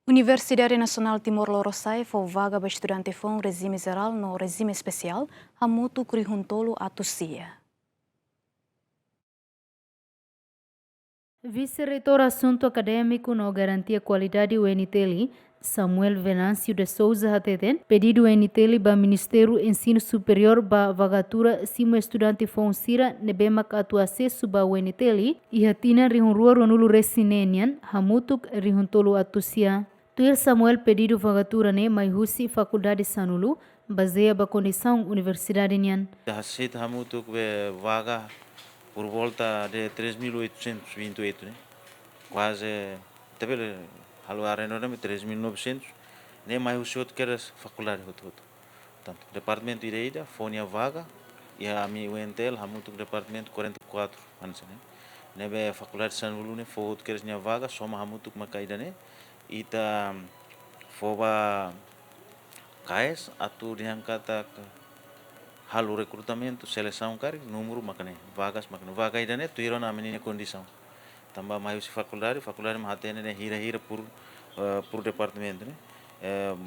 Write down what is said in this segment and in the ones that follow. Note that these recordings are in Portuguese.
Universidade Nasional Timor-Lorosa'e foi vaga para estudante foun regime jeral no regime especial, hamutuk rihuntolo atusia. Vice-reitor Assunto Acadêmico no Garantia Qualidade UNTL, Samuel Venâncio de Souza Hateten, pedido UNTL para Ministério Ensino Superior para vagatura cima estudante fonsira nebemak atu acesso para UNTL e hatina rihunrua ronulu resinenian, hamutuk rihuntolo atusia. Tuir Samuel pedido vagatura ne mai husi Faculdade Sanulu, baseia ba condição Universidade Nian. Aceita hamutuk vaga por volta de 3.828, né? Quase, também, haluar enorme 3.900, nem mais o senhor que era faculdade todo. Portanto, departamento direita, fonia vaga, e a minha UNTL, hamutuk departamento 44, anos, né? Nebe faculdade Sanulu, né? Foi outro que era minha vaga, soma hamutuk macaida, né? E tá, foba KS, atu diangkata halu recrutamento, seleção, cara, número, macane, vagas, macane, vaga ainda né, tu irá na menina condição. Também mais se faculdade mahatene né, hira por departamento, né.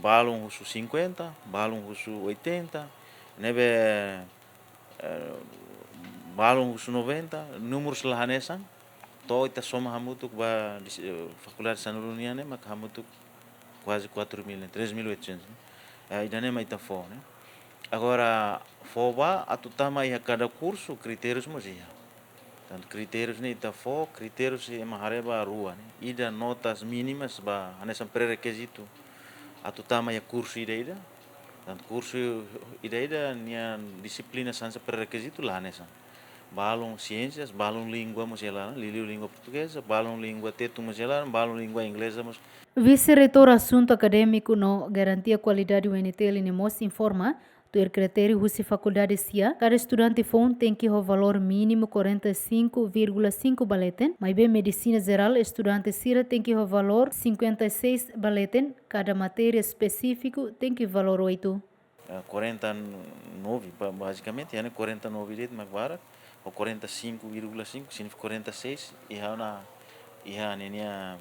Balão russo 50, balão russo 80, nebe balão russo 90, números lá nessa, to ita soma hamutuk ba faculdade sanurunian né, mas hamutuk quase 4.000, né, 3.800, né. Ainda nem mais tá fora, né. Agora, foba atutama ia cada curso critérios mosia. Tanto critérios nem tá fo, critérios é mahareba rua, né? Ida notas mínimas ba nessa pré-requisito atutama ia curso ida. Tanto curso ida nia disciplina sansa pré-requisito lá nessa. Balão ciências, balão língua mosia liliu língua portuguesa, balão língua teto mosia balão língua inglesa mos. Vice-reitor Assunto Acadêmico no Garantia Qualidade UNTL Nemos informa do critério Russi Faculdade SIA, cada estudante foun tem que o valor mínimo 45,5 baleten, mas bem medicina geral, estudante SIRA tem que o valor 56 baleten, cada matéria específico tem que valor 8. 49, basicamente, é 49 de mas agora, ou 45,5, significa 46, e a nenia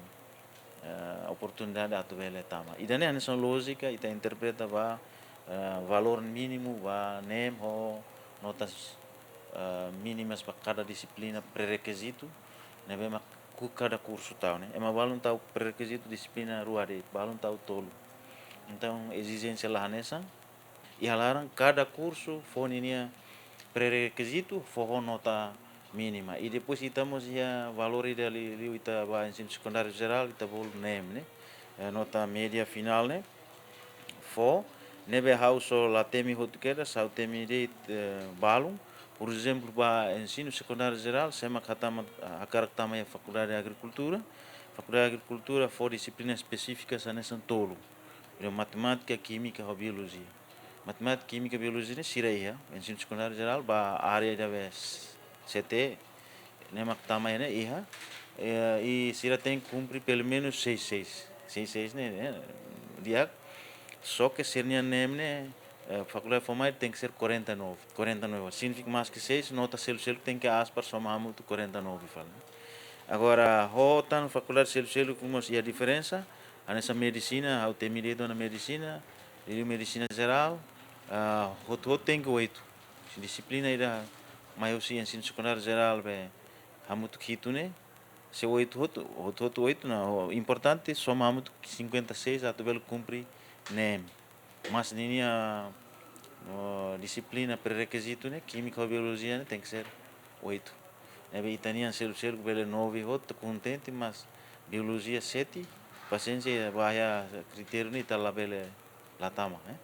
oportunidade atu vele tama. E daí a nossa lógica, ita interpreta valor mínimo, nem ou notas mínimas para cada disciplina pré-requisito, né, bem cada curso tal, né? É uma balão tal pré-requisito disciplina ruade, balão tal tolo. Então exigência lá nessa e halaram cada curso fonia pré-requisito for nota mínima e depois estamos já valor ali ita ba ensino secundário geral ita bol nem né, nota média final né, for nebe house la temi hotukera sa temi de balum por exemplo ba ensino secundário geral sema katama a karakter ya faculdade de agricultura for disciplina específica sa nessa tolo matemática química ou biologia. Matemática, química, biologia ne siraia, ensino secundário geral, ba área da CT, né, mactama né, iha, e sira tem que cumprir pelo menos 6 né, dia, só que seria né, faculdade formal tem que ser 49, significa mais que 6, nota selo tem que aspar somamos 49, fala. Agora, tá na faculdade selo como é a diferença, nessa medicina, ao ter medido na medicina, medicina geral, tem que 8. Disciplina ida maior se ensino secundário geral hamutuk hito né. Se 8 não, importante soma hamutuk 56 até belo cumprir nem. Mas linha disciplina pré-requisito né, química ou biologia né, tem que ser 8. Italiano selo bele 9 hot contente, mas biologia 7. Paciência bahaya critério ni tá lá bele latama, né?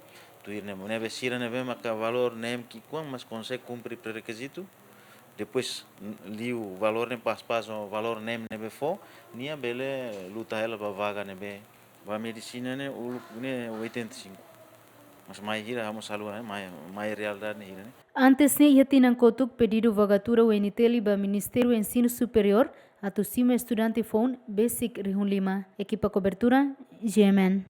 Tu nebe sira nebe maka valor nem que quando mas consegue cumprir pré-requisito, depois li o valor nem pas o valor nem nebe fo, nia bele luta ela para vaga nebe, va medicina né o né 85. Mas mais hira vamos salu né mais realidade né. Antes ne ia kotuk pedido vagatura UNTL ba Ministério Ensino Superior atau cima estudante foun basic rihun 5. Equipa cobertura GMN.